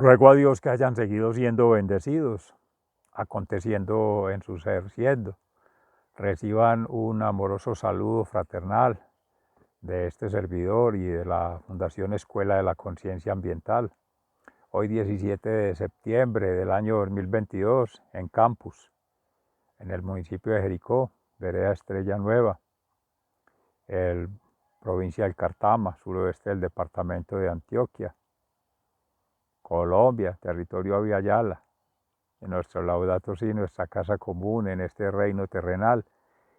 Ruego a Dios que hayan seguido siendo bendecidos, aconteciendo en su ser siendo. Reciban un amoroso saludo fraternal de este servidor y de la Fundación Escuela de la Conciencia Ambiental. Hoy 17 de septiembre del año 2022 en Campus, en el municipio de Jericó, vereda Estrella Nueva, el provincia del Cartama, suroeste del departamento de Antioquia, Colombia, territorio Aviala, en nuestro Laudato Si, nuestra casa común en este reino terrenal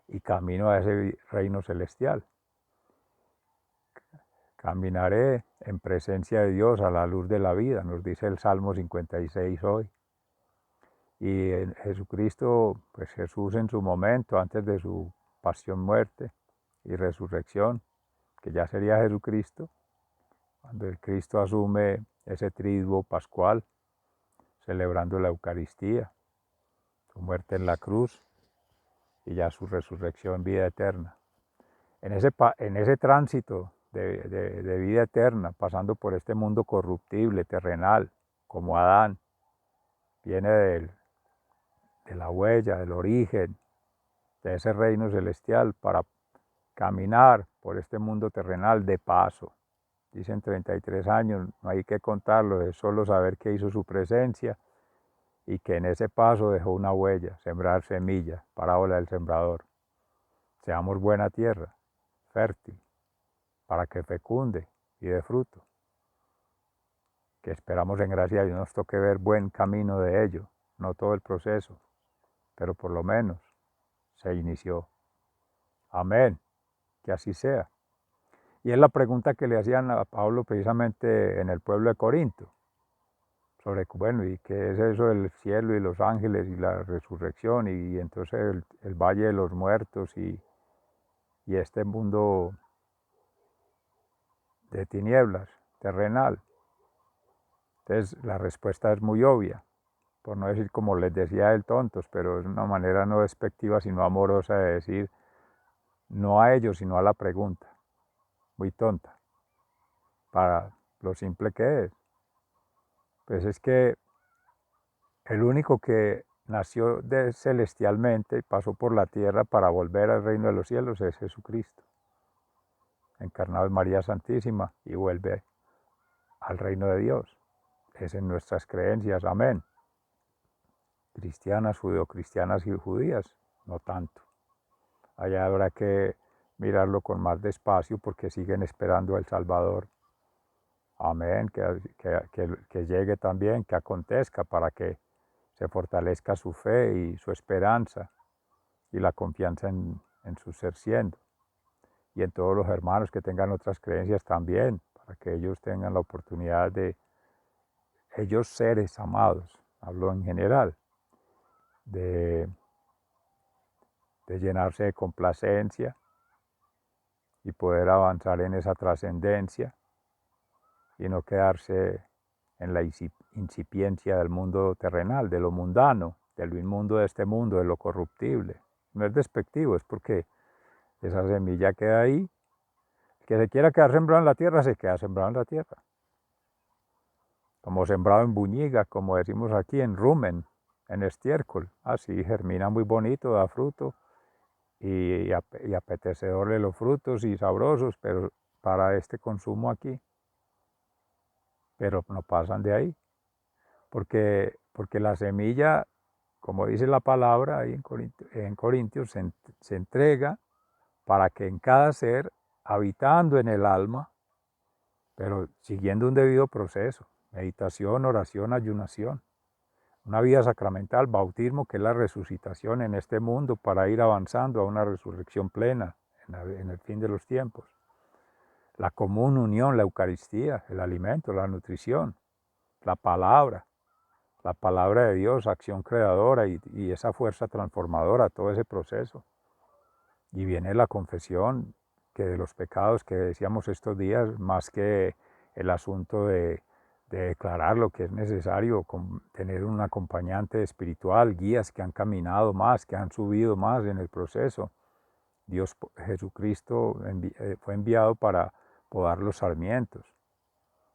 y camino a ese reino celestial. Caminaré en presencia de Dios a la luz de la vida, nos dice el Salmo 56 hoy. Y en Jesucristo, pues Jesús en su momento, antes de su pasión, muerte y resurrección, que ya sería Jesucristo, cuando el Cristo asume ese triduo pascual, celebrando la Eucaristía, su muerte en la cruz y ya su resurrección en vida eterna. En ese tránsito de vida eterna, pasando por este mundo corruptible, terrenal, como Adán, viene de la huella, del origen, de ese reino celestial para caminar por este mundo terrenal de paso. Dicen 33 años, no hay que contarlo, es solo saber que hizo su presencia y que en ese paso dejó una huella, sembrar semilla, parábola del sembrador. Seamos buena tierra, fértil, para que fecunde y dé fruto. Que esperamos en gracia y nos toque ver buen camino de ello, no todo el proceso, pero por lo menos se inició. Amén, que así sea. Y es la pregunta que le hacían a Pablo precisamente en el pueblo de Corinto, sobre, bueno, ¿y qué es eso del cielo y los ángeles y la resurrección? Y entonces el valle de los muertos y este mundo de tinieblas, terrenal. Entonces la respuesta es muy obvia, por no decir como les decía el tontos, pero es una manera no despectiva sino amorosa de decir no a ellos sino a la pregunta, muy tonta, para lo simple que es. Pues es que el único que nació celestialmente y pasó por la tierra para volver al reino de los cielos es Jesucristo, encarnado en María Santísima y vuelve al reino de Dios. Es en nuestras creencias, amén. Cristianas, judeocristianas y judías, no tanto. Allá habrá que mirarlo con más despacio porque siguen esperando al Salvador. Amén, que llegue también, que acontezca para que se fortalezca su fe y su esperanza y la confianza en su ser siendo. Y en todos los hermanos que tengan otras creencias también, para que ellos tengan la oportunidad de, ellos seres amados, hablo en general, de llenarse de complacencia y poder avanzar en esa trascendencia y no quedarse en la incipiencia del mundo terrenal, de lo mundano, de lo inmundo de este mundo, de lo corruptible. No es despectivo, es porque esa semilla queda ahí. El que se quiera quedar sembrado en la tierra, se queda sembrado en la tierra. Como sembrado en Buñiga, como decimos aquí, en rumen, en estiércol. Así germina muy bonito, da fruto y apetecedor de los frutos y sabrosos, pero para este consumo aquí. Pero no pasan de ahí. Porque la semilla, como dice la palabra ahí en Corintios, se entrega para que en cada ser, habitando en el alma, pero siguiendo un debido proceso, meditación, oración, ayunación, una vida sacramental, bautismo, que es la resucitación en este mundo para ir avanzando a una resurrección plena en el fin de los tiempos. La común unión, la Eucaristía, el alimento, la nutrición, la palabra de Dios, acción creadora y esa fuerza transformadora, todo ese proceso. Y viene la confesión que de los pecados que decíamos estos días, más que el asunto de declarar lo que es necesario, tener un acompañante espiritual, guías que han caminado más, que han subido más en el proceso. Dios, Jesucristo fue enviado para podar los sarmientos,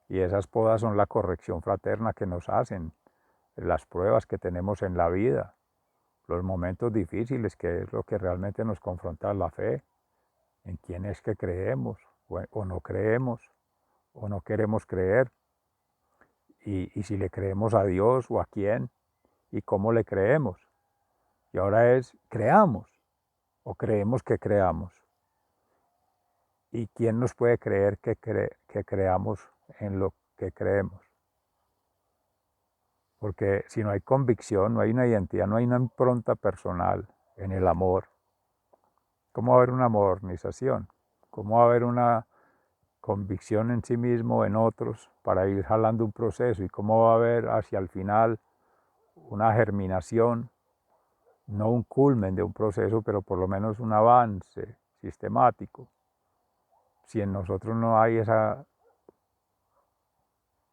Y esas podas son la corrección fraterna que nos hacen, las pruebas que tenemos en la vida, los momentos difíciles, que es lo que realmente nos confronta la fe, en quién es que creemos o no creemos, o no queremos creer, y si le creemos a Dios o a quién, y cómo le creemos. Y ahora es, creamos o creemos que creamos. ¿Y quién nos puede creer que creamos en lo que creemos? Porque si no hay convicción, no hay una identidad, no hay una impronta personal en el amor, ¿cómo va a haber una modernización? ¿Cómo va a haber una convicción en sí mismo, en otros, para ir jalando un proceso? ¿Y cómo va a haber hacia el final una germinación, no un culmen de un proceso, pero por lo menos un avance sistemático? Si en nosotros no hay esa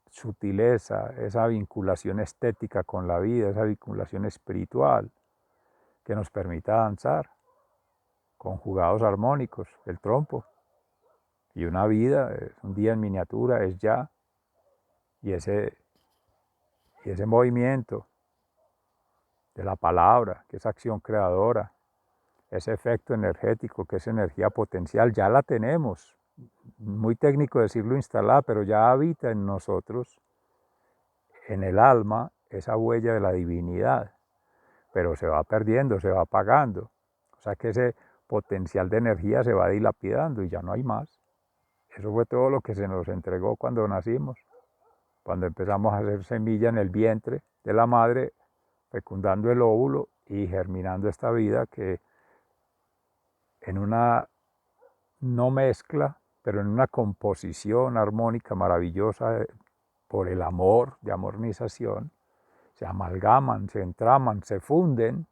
sutileza, esa vinculación estética con la vida, esa vinculación espiritual que nos permita danzar con jugados armónicos, el trompo, y una vida, es un día en miniatura, es ya, y ese movimiento de la palabra, que es acción creadora, ese efecto energético, que es energía potencial, ya la tenemos. Muy técnico decirlo instalada, pero ya habita en nosotros, en el alma, esa huella de la divinidad, pero se va perdiendo, se va apagando. O sea que ese potencial de energía se va dilapidando y ya no hay más. Eso fue todo lo que se nos entregó cuando nacimos, cuando empezamos a hacer semilla en el vientre de la madre, fecundando el óvulo y germinando esta vida que en una no mezcla, pero en una composición armónica maravillosa por el amor, de amornización, se amalgaman, se entraman, se funden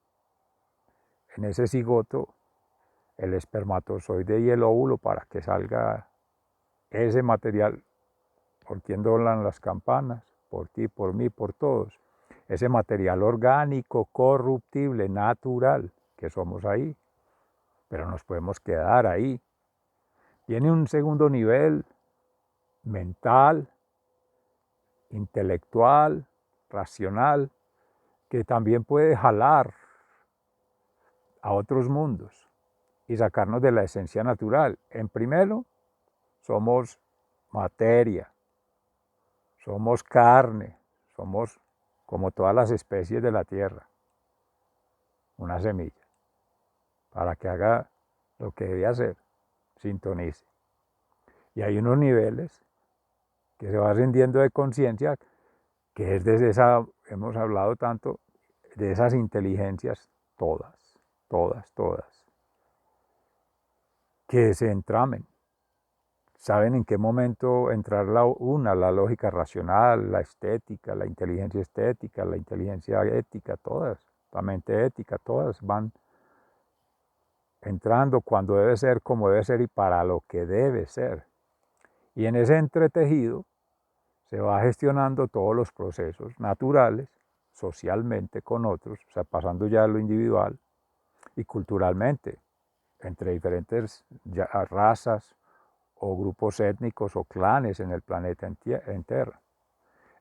en ese cigoto el espermatozoide y el óvulo para que salga ese material por quien doblan las campanas, por ti, por mí, por todos. Ese material orgánico, corruptible, natural, que somos ahí, pero nos podemos quedar ahí. Tiene un segundo nivel mental, intelectual, racional, que también puede jalar a otros mundos y sacarnos de la esencia natural. En primero, somos materia, somos carne, somos como todas las especies de la tierra, una semilla, para que haga lo que debe hacer, sintonice. Y hay unos niveles que se va ascendiendo de conciencia, que es desde esa, hemos hablado tanto, de esas inteligencias todas, todas, todas, que se entramen. Saben en qué momento entrar la lógica racional, la estética, la inteligencia ética, todas, la mente ética, todas van entrando cuando debe ser, como debe ser y para lo que debe ser. Y en ese entretejido se va gestionando todos los procesos naturales, socialmente con otros, o sea, pasando ya a lo individual, y culturalmente, entre diferentes razas o grupos étnicos o clanes en el planeta entero.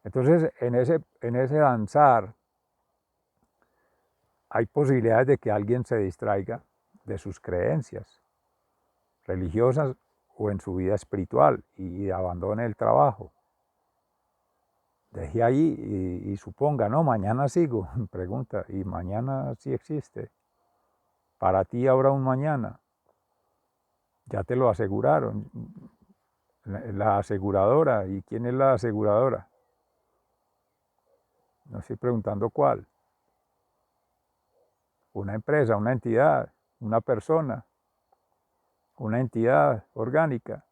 Entonces, en ese danzar hay posibilidades de que alguien se distraiga de sus creencias religiosas o en su vida espiritual y abandone el trabajo. Deje ahí y suponga, no, mañana sigo. Pregunta, ¿y mañana sí existe? Para ti habrá un mañana. Ya te lo aseguraron. La aseguradora, ¿y quién es la aseguradora? No estoy preguntando cuál. Una empresa, una entidad, una persona, una entidad orgánica,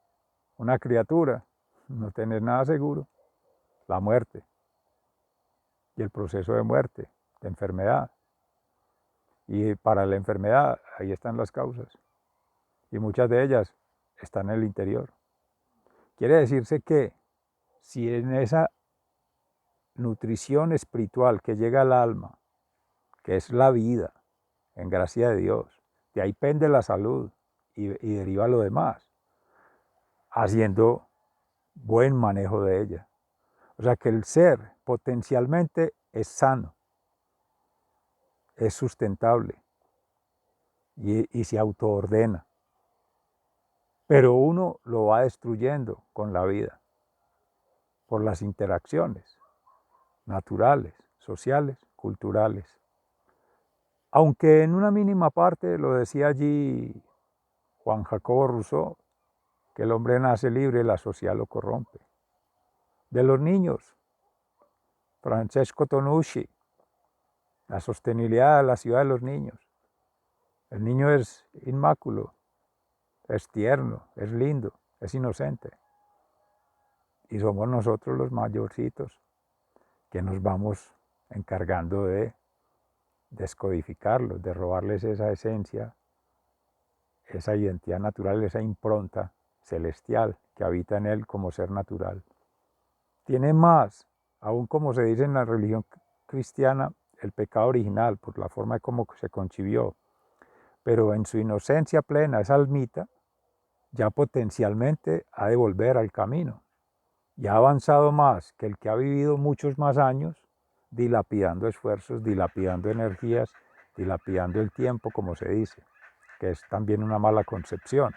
una criatura. No tener nada seguro. La muerte y el proceso de muerte, de enfermedad. Y para la enfermedad, ahí están las causas. Y muchas de ellas están en el interior. Quiere decirse que si en esa nutrición espiritual que llega al alma, que es la vida, en gracia de Dios, de ahí pende la salud y deriva lo demás, haciendo buen manejo de ella. O sea que el ser potencialmente es sano, es sustentable y se autoordena. Pero uno lo va destruyendo con la vida, por las interacciones naturales, sociales, culturales. Aunque en una mínima parte, lo decía allí Juan Jacobo Rousseau, que el hombre nace libre y la sociedad lo corrompe. De los niños, Francesco Tonucci, la sostenibilidad de la ciudad de los niños. El niño es inmáculo, es tierno, es lindo, es inocente. Y somos nosotros los mayorcitos que nos vamos encargando de descodificarlos, de robarles esa esencia, esa identidad natural, esa impronta celestial que habita en él como ser natural. Tiene más, aún como se dice en la religión cristiana, el pecado original, por la forma de cómo se concibió, pero en su inocencia plena, esa almita, ya potencialmente ha de volver al camino. Y ha avanzado más que el que ha vivido muchos más años, dilapidando esfuerzos, dilapidando energías, dilapidando el tiempo, como se dice, que es también una mala concepción,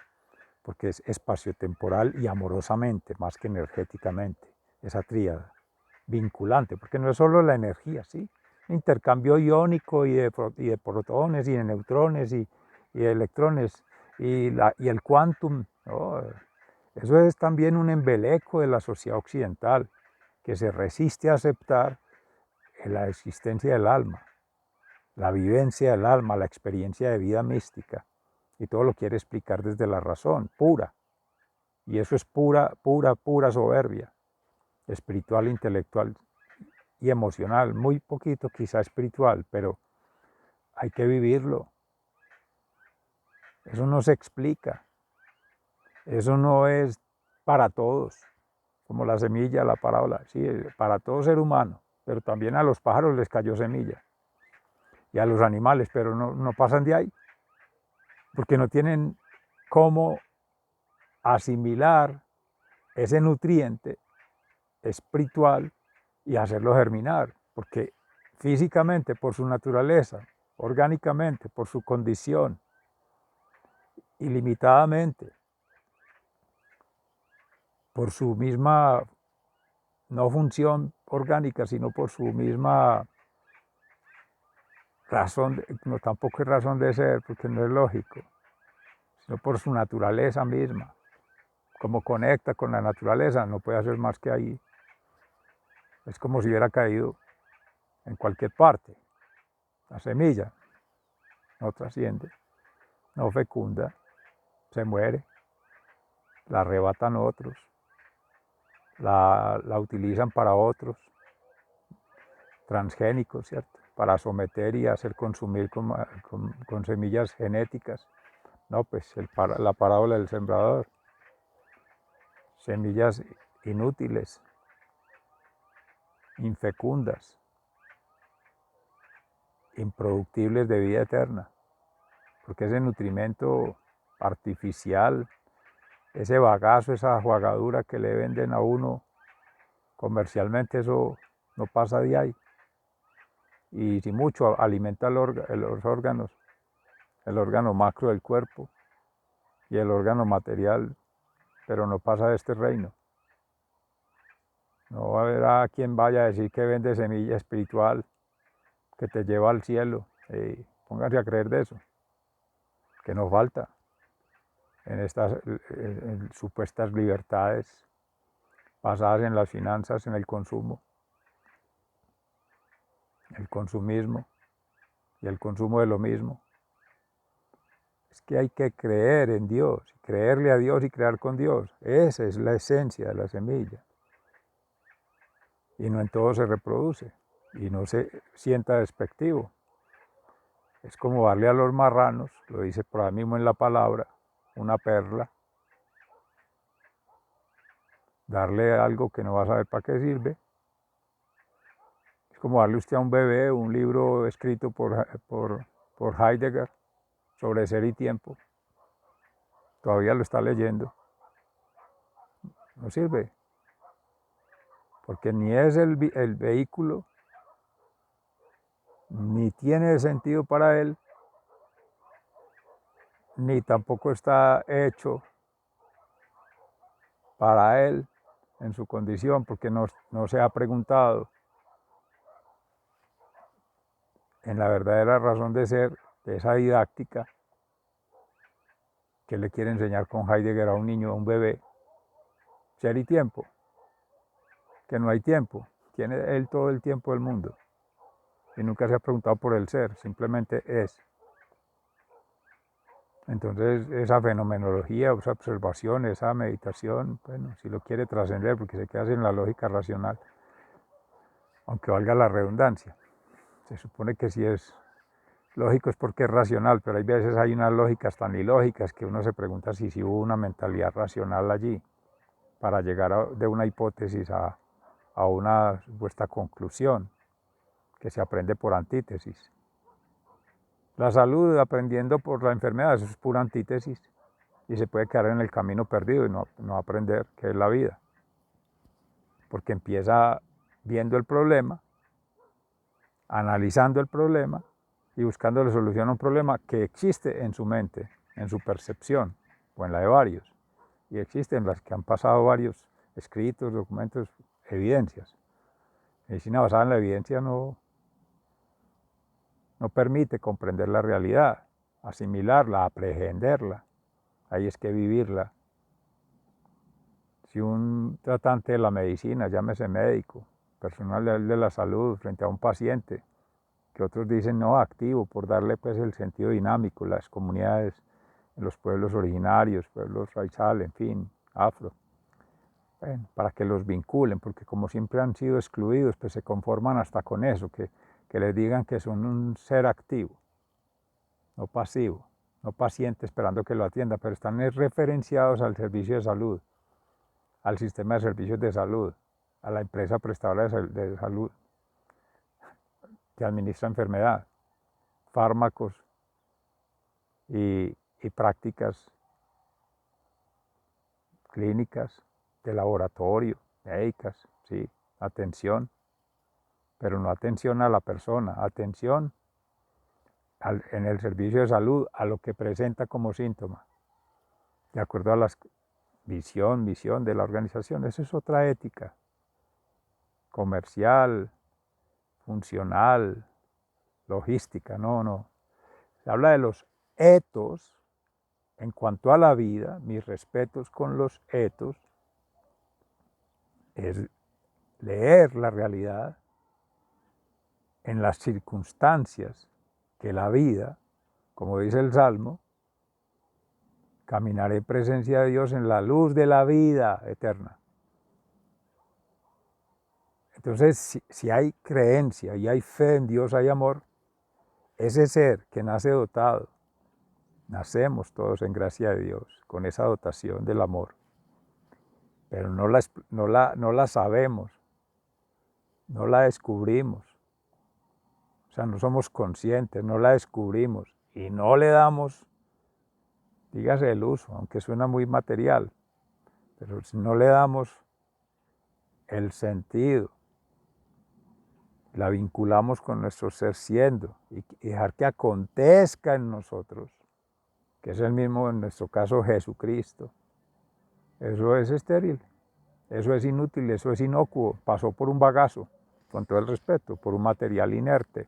porque es espaciotemporal y amorosamente, más que energéticamente, esa tríada vinculante, porque no es solo la energía, ¿sí? Intercambio iónico y de protones y de neutrones y de electrones y el quantum, ¿no? Eso es también un embeleco de la sociedad occidental que se resiste a aceptar la existencia del alma, la vivencia del alma, la experiencia de vida mística, y todo lo quiere explicar desde la razón pura, y eso es pura, pura, pura soberbia, espiritual, intelectual y emocional, muy poquito quizá espiritual, pero hay que vivirlo. Eso no se explica, eso no es para todos, como la semilla, la parábola, sí, para todo ser humano, pero también a los pájaros les cayó semilla, y a los animales, pero no pasan de ahí, porque no tienen cómo asimilar ese nutriente espiritual y hacerlo germinar, porque físicamente, por su naturaleza, orgánicamente, por su condición, ilimitadamente, por su misma, no función orgánica, sino por su misma razón, no tampoco es razón de ser, porque no es lógico, sino por su naturaleza misma. Como conecta con la naturaleza, no puede hacer más que ahí. Es como si hubiera caído en cualquier parte. La semilla no trasciende, no fecunda, se muere, la arrebatan otros, la utilizan para otros, transgénicos, ¿cierto? Para someter y hacer consumir con semillas genéticas. No, pues la parábola del sembrador. Semillas inútiles, infecundas, improductibles de vida eterna. Porque ese nutrimento artificial, ese bagazo, esa jugadura que le venden a uno comercialmente, eso no pasa de ahí. Y si mucho alimenta los órganos, el órgano macro del cuerpo y el órgano material, pero no pasa de este reino. No va a haber a quien vaya a decir que vende semilla espiritual que te lleva al cielo. Pónganse a creer de eso, que nos falta en estas en supuestas libertades basadas en las finanzas, en el consumo, el consumismo y el consumo de lo mismo. Es que hay que creer en Dios, creerle a Dios y crear con Dios. Esa es la esencia de la semilla. Y no en todo se reproduce y no se sienta despectivo. Es como darle a los marranos, lo dice por ahí mismo en la palabra, una perla, darle algo que no va a saber para qué sirve. Es como darle usted a un bebé un libro escrito por Heidegger sobre ser y tiempo. Todavía lo está leyendo. No sirve. porque ni es el vehículo, ni tiene sentido para él, ni tampoco está hecho para él en su condición, porque no se ha preguntado en la verdadera razón de ser de esa didáctica que le quiere enseñar con Heidegger a un niño, a un bebé, ser y tiempo, que no hay tiempo, tiene él todo el tiempo del mundo y nunca se ha preguntado por el ser, simplemente es. Entonces esa fenomenología, esa observación, esa meditación, bueno, si lo quiere trascender porque se queda sin la lógica racional, aunque valga la redundancia, se supone que si es lógico es porque es racional, pero hay veces hay unas lógicas tan ilógicas que uno se pregunta si hubo una mentalidad racional allí para llegar de una hipótesis a una supuesta conclusión que se aprende por antítesis. La salud aprendiendo por la enfermedad, eso es pura antítesis y se puede quedar en el camino perdido y no aprender qué es la vida, porque empieza viendo el problema, analizando el problema y buscando la solución a un problema que existe en su mente, en su percepción o en la de varios, y existen las que han pasado varios escritos, documentos, evidencias. Medicina basada en la evidencia no permite comprender la realidad, asimilarla, aprehenderla, ahí es que vivirla. Si un tratante de la medicina, llámese médico, personal de la salud, frente a un paciente, que otros dicen no activo, por darle pues el sentido dinámico, las comunidades, los pueblos originarios, pueblos raizal, en fin, afro, bueno, para que los vinculen, porque como siempre han sido excluidos, pues se conforman hasta con eso, que les digan que son un ser activo, no pasivo, no paciente esperando que lo atienda, pero están referenciados al servicio de salud, al sistema de servicios de salud, a la empresa prestadora de salud que administra enfermedad, fármacos y prácticas clínicas, de laboratorio, médicas, sí, atención, pero no atención a la persona, atención en el servicio de salud a lo que presenta como síntoma, de acuerdo a la misión de la organización. Eso es otra ética, comercial, funcional, logística, no. Se habla de los etos en cuanto a la vida, mis respetos con los etos, es leer la realidad en las circunstancias que la vida, como dice el Salmo, caminaré en presencia de Dios en la luz de la vida eterna. Entonces, si hay creencia y hay fe en Dios, hay amor, ese ser que nace dotado, nacemos todos en gracia de Dios, con esa dotación del amor, pero no la sabemos, no la descubrimos, o sea, no somos conscientes, no la descubrimos y no le damos, dígase el uso, aunque suena muy material, pero si no le damos el sentido, la vinculamos con nuestro ser siendo y dejar que acontezca en nosotros, que es el mismo en nuestro caso Jesucristo, eso es estéril, eso es inútil, eso es inocuo, pasó por un bagazo, con todo el respeto, por un material inerte,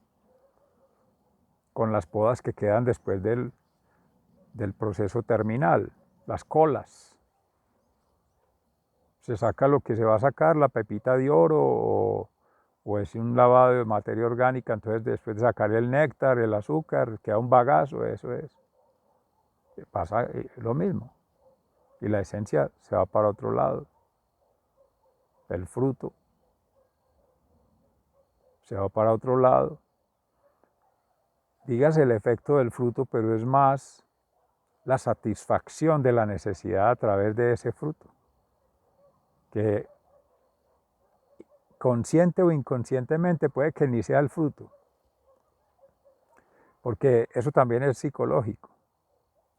con las podas que quedan después del proceso terminal, las colas. Se saca lo que se va a sacar, la pepita de oro o es un lavado de materia orgánica, entonces después de sacar el néctar, el azúcar, queda un bagazo, eso es. Pasa lo mismo. Y la esencia se va para otro lado. El fruto se va para otro lado. Dígase el efecto del fruto, pero es más la satisfacción de la necesidad a través de ese fruto, que consciente o inconscientemente puede que ni sea el fruto, porque eso también es psicológico,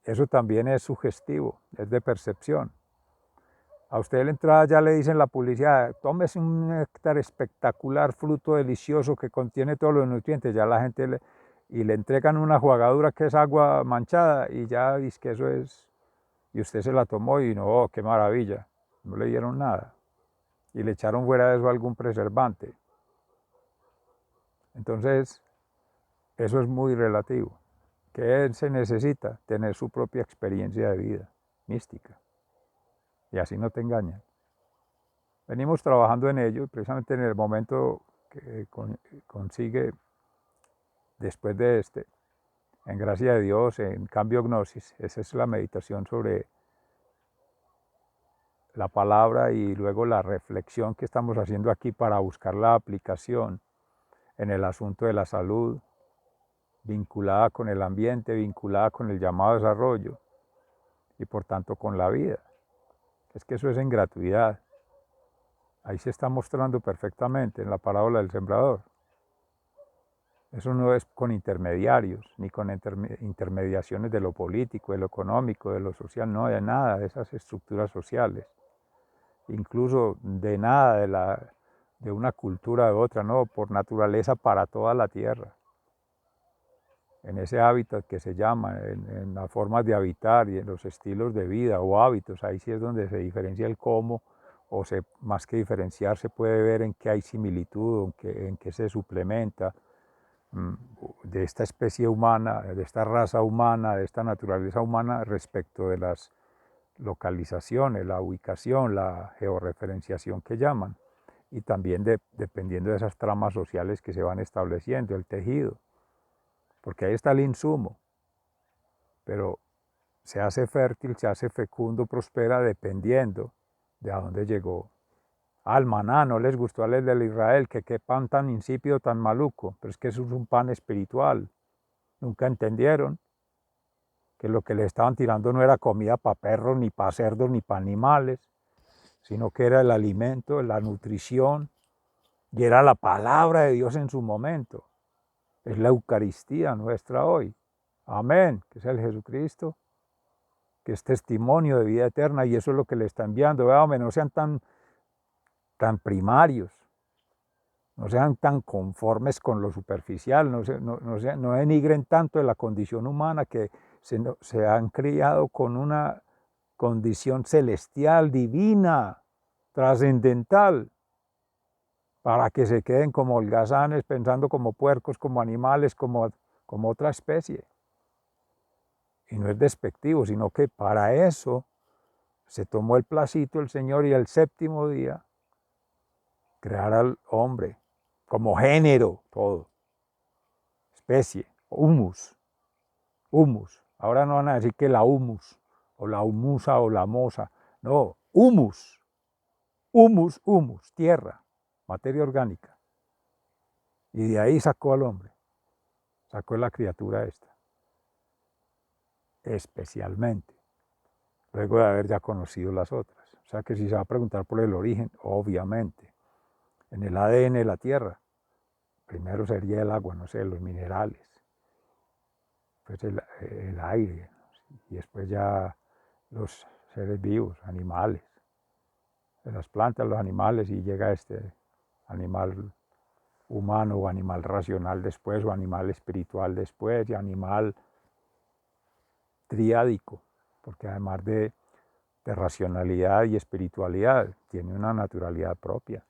eso también es sugestivo, es de percepción. A usted en la entrada ya le dicen la publicidad, tómese un néctar espectacular, fruto delicioso que contiene todos los nutrientes. Ya la gente y le entregan una jugadura que es agua manchada y ya dice que eso es, y usted se la tomó y no, oh, qué maravilla, no le dieron nada. Y le echaron fuera de eso algún preservante. Entonces, eso es muy relativo. ¿Qué se necesita? Tener su propia experiencia de vida mística. Y así no te engañan. Venimos trabajando en ello, precisamente en el momento que consigue, después de este, en gracia de Dios, en cambio gnosis, esa es la meditación sobre la palabra y luego la reflexión que estamos haciendo aquí para buscar la aplicación en el asunto de la salud, vinculada con el ambiente, vinculada con el llamado desarrollo y por tanto con la vida. Es que eso es en gratuidad. Ahí se está mostrando perfectamente en la parábola del sembrador. Eso no es con intermediarios, ni con intermediaciones de lo político, de lo económico, de lo social, no, de nada de esas estructuras sociales. Incluso de nada de una cultura de otra, no, por naturaleza para toda la tierra. En ese hábitat que se llama, en las formas de habitar y en los estilos de vida o hábitos, ahí sí es donde se diferencia el cómo, o más que diferenciar se puede ver en qué hay similitud, en qué se suplementa de esta especie humana, de esta raza humana, de esta naturaleza humana respecto de las localizaciones, la ubicación, la georreferenciación que llaman, y también dependiendo de esas tramas sociales que se van estableciendo, el tejido, porque ahí está el insumo, pero se hace fértil, se hace fecundo, prospera dependiendo de a dónde llegó. Al maná no les gustó al de Israel, que qué pan tan insípido, tan maluco, pero es que eso es un pan espiritual. Nunca entendieron que lo que le estaban tirando no era comida para perros, ni para cerdos, ni para animales, sino que era el alimento, la nutrición, y era la palabra de Dios en su momento. Es la Eucaristía nuestra hoy. Amén, que es el Jesucristo, que es testimonio de vida eterna, y eso es lo que le está enviando. Vean, no sean tan primarios, no sean tan conformes con lo superficial, no denigren tanto de la condición humana que se han criado con una condición celestial, divina, trascendental, para que se queden como holgazanes, pensando como puercos, como animales, como otra especie. Y no es despectivo, sino que para eso se tomó el placito el Señor y el séptimo día crear al hombre como género, todo, especie, humus. Ahora no van a decir que la humus, o la humusa, o la mosa, no, humus, tierra, materia orgánica. Y de ahí sacó al hombre, sacó la criatura esta, especialmente, luego de haber ya conocido las otras. O sea que si se va a preguntar por el origen, obviamente, en el ADN de la tierra, primero sería el agua, no sé, los minerales, pues el aire, y después ya los seres vivos, animales, de las plantas, los animales, y llega este animal humano o animal racional después, o animal espiritual después, y animal triádico, porque además de racionalidad y espiritualidad, tiene una naturalidad propia.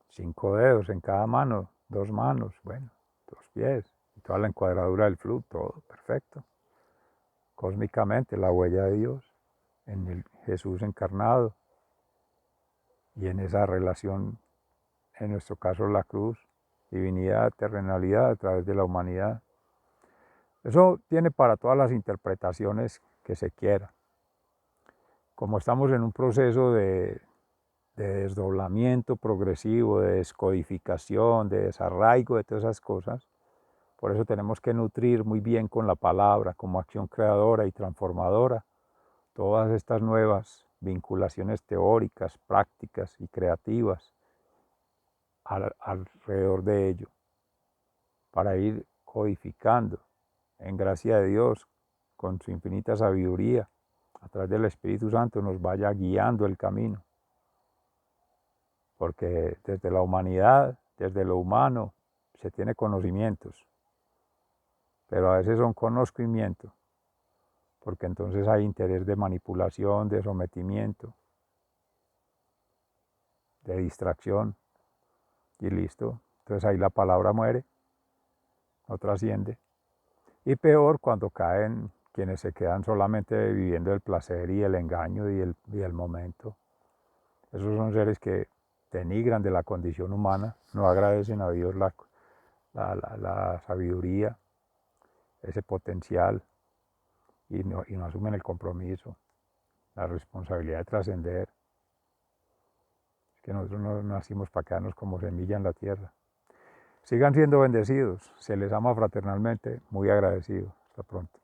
5 dedos en cada mano, 2 manos, bueno, 2 pies, y toda la encuadradura del flux, todo perfecto. Cósmicamente, la huella de Dios en el Jesús encarnado y en esa relación, en nuestro caso la cruz, divinidad, terrenalidad a través de la humanidad. Eso tiene para todas las interpretaciones que se quiera. Como estamos en un proceso de desdoblamiento progresivo, de descodificación, de desarraigo de todas esas cosas, por eso tenemos que nutrir muy bien con la palabra como acción creadora y transformadora todas estas nuevas vinculaciones teóricas, prácticas y creativas alrededor de ello, para ir codificando en gracia de Dios, con su infinita sabiduría, a través del Espíritu Santo, nos vaya guiando el camino. Porque desde la humanidad, desde lo humano, se tiene conocimientos, pero a veces son conocimientos, porque entonces hay interés de manipulación, de sometimiento, de distracción, y listo. Entonces ahí la palabra muere, no trasciende. Y peor cuando caen quienes se quedan solamente viviendo el placer y el engaño y el momento. Esos son seres que denigran de la condición humana, no agradecen a Dios la sabiduría, ese potencial, y no asumen el compromiso, la responsabilidad de trascender. Es que nosotros no nacimos para quedarnos como semilla en la tierra. Sigan siendo bendecidos, se les ama fraternalmente, muy agradecido. Hasta pronto.